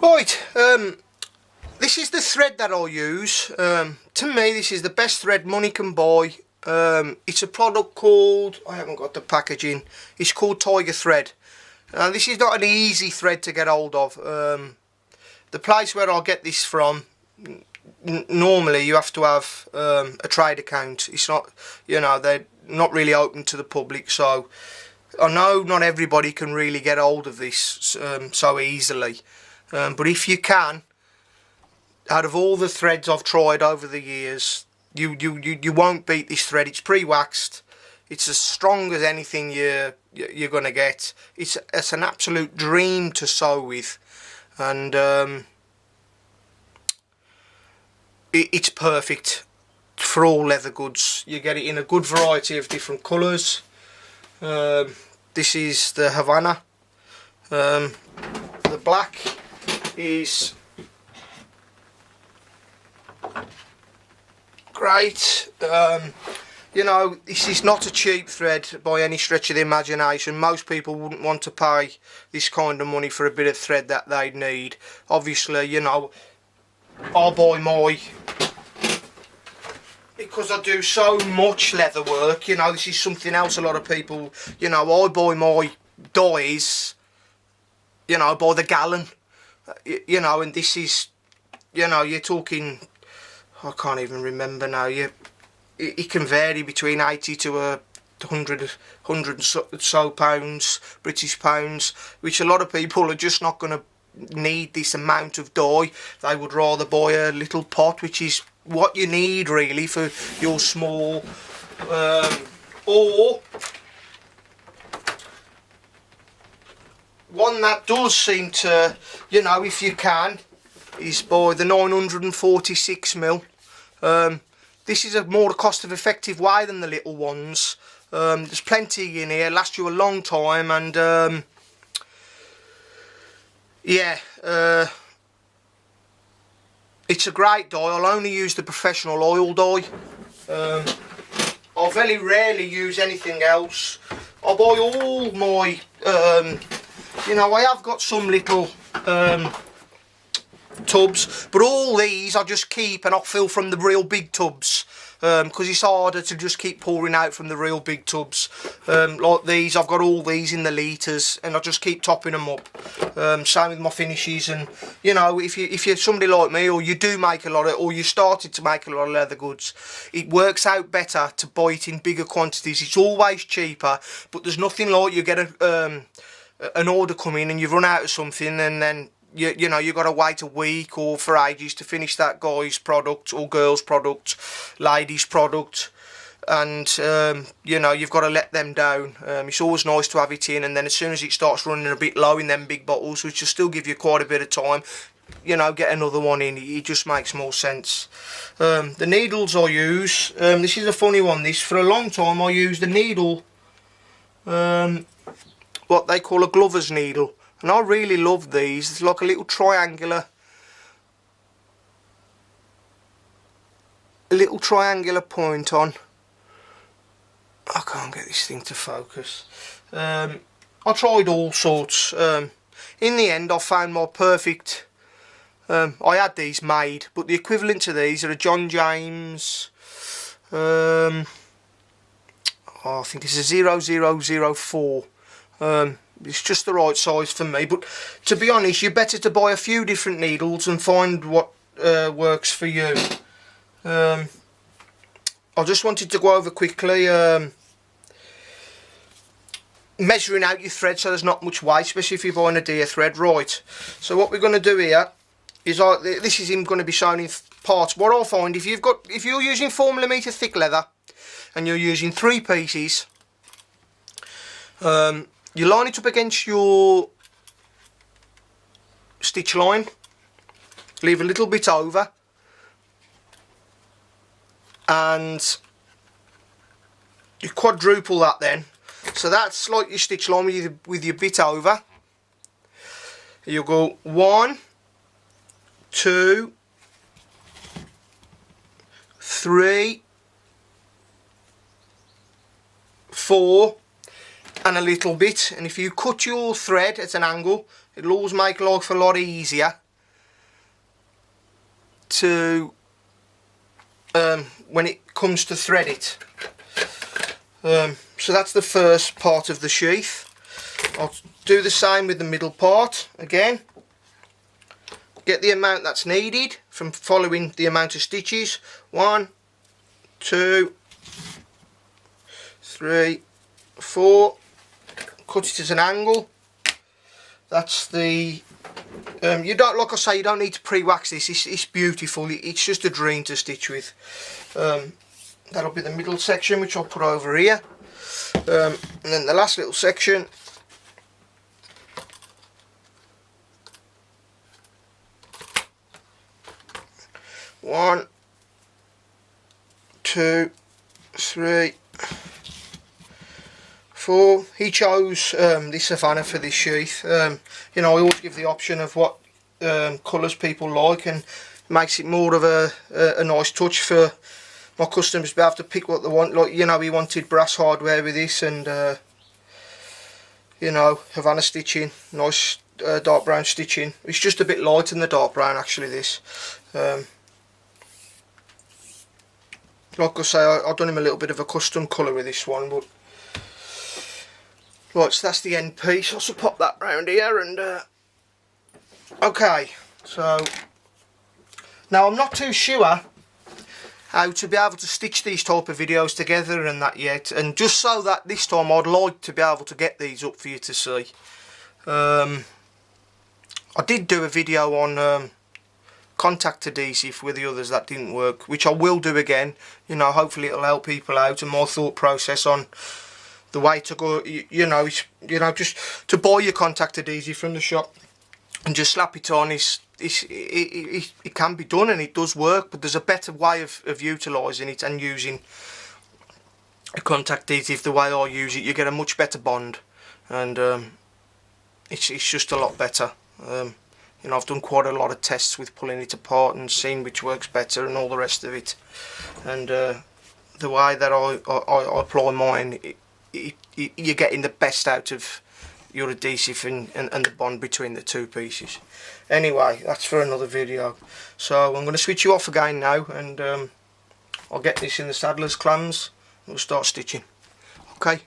Right, this is the thread that I'll use. To me, this is the best thread money can buy. It's a product called, I haven't got the packaging, it's called Tiger Thread. This is not an easy thread to get hold of. The place where I'll get this from, normally you have to have a trade account. It's not, you know, they're not really open to the public, so I know not everybody can really get hold of this so easily. But if you can, out of all the threads I've tried over the years, you won't beat this thread. It's pre-waxed. It's as strong as anything you're gonna get. It's an absolute dream to sew with, and it's perfect for all leather goods. You get it in a good variety of different colours. This is the Havana. The black is great. You know, this is not a cheap thread by any stretch of the imagination. Most people wouldn't want to pay this kind of money for a bit of thread that they'd need. Obviously, you know, I'll buy my, because I do so much leather work, you know, this is something else a lot of people, you know, I buy my dyes, you know, by the gallon, you know, and this is, you know, you're talking, I can't even remember now, it can vary between 80 to 100 and so pounds, British pounds, which a lot of people are just not going to need this amount of dye. They would rather buy a little pot, which is what you need really for your small, or one that does seem to, you know, if you can, is buy the 946mm. This is a more cost-effective way than the little ones. There's plenty in here, last you a long time, and yeah, it's a great dye. I'll only use the professional oil dye. I'll very rarely use anything else. I buy all my, you know, I have got some little tubs, but all these I just keep and I'll fill from the real big tubs, because it's harder to just keep pouring out from the real big tubs. Like these, I've got all these in the litres and I just keep topping them up. Same with my finishes. And you know, if you're somebody like me, or you do make a lot of, or you started to make a lot of leather goods, it works out better to buy it in bigger quantities. It's always cheaper, but there's nothing like you get an order come in and you've run out of something, and then you know, you've got to wait a week or for ages to finish that guy's product or girl's product, lady's product, and you know, you've got to let them down. It's always nice to have it in, and then as soon as it starts running a bit low in them big bottles, which will still give you quite a bit of time, you know, get another one in. It just makes more sense. The needles I use, this is a funny one. This, for a long time I used a needle, what they call a glover's needle. And I really love these. It's like a little triangular point on. I can't get this thing to focus. I tried all sorts. In the end I found my perfect, I had these made, but the equivalent to these are a John James, I think it's a 0004. It's just the right size for me, but to be honest, you're better to buy a few different needles and find what works for you. I just wanted to go over quickly measuring out your thread so there's not much waste, especially if you're buying a deer thread. Right, so what we're going to do here is, this is going to be shown in parts. What I'll find, if you're using 4mm thick leather and you're using 3 pieces, you line it up against your stitch line, leave a little bit over, and you quadruple that then. So that's like your stitch line with your bit over. You'll go 1, 2, 3, 4, and a little bit. And if you cut your thread at an angle, it'll always make life a lot easier. to when it comes to thread it. So that's the first part of the sheath. I'll do the same with the middle part again. Get the amount that's needed from following the amount of stitches. 1, 2, 3, 4. Cut it at an angle. That's the you don't, like I say, you don't need to pre-wax this. It's beautiful. It's just a dream to stitch with. That'll be the middle section, which I'll put over here. And then the last little section. One, 2, 3, 4. He chose this Savannah for this sheath. You know, I always give the option of what colours people like, and makes it more of a nice touch for my customers to be able to pick what they want. Like, you know, he wanted brass hardware with this, and you know, Havana stitching, nice dark brown stitching. It's just a bit light in the dark brown actually, this. Like I say, I've done him a little bit of a custom colour with this one, but right, so that's the end piece. I'll also pop that round here, and okay, so now I'm not too sure how to be able to stitch these type of videos together and that yet, and just so that this time I'd like to be able to get these up for you to see. I did do a video on contact adhesive with the others that didn't work, which I will do again. You know, hopefully it'll help people out, and my thought process on the way to go. You know, just to buy your contact adhesive from the shop and just slap it on it can be done, and it does work, but there's a better way of utilising it and using a contact adhesive the way I use it. You get a much better bond, and it's just a lot better. You know, I've done quite a lot of tests with pulling it apart and seeing which works better and all the rest of it, and the way that I apply mine, you're getting the best out of your adhesive and the bond between the two pieces. Anyway, that's for another video. So I'm going to switch you off again now, and I'll get this in the saddler's clams and we'll start stitching. Okay.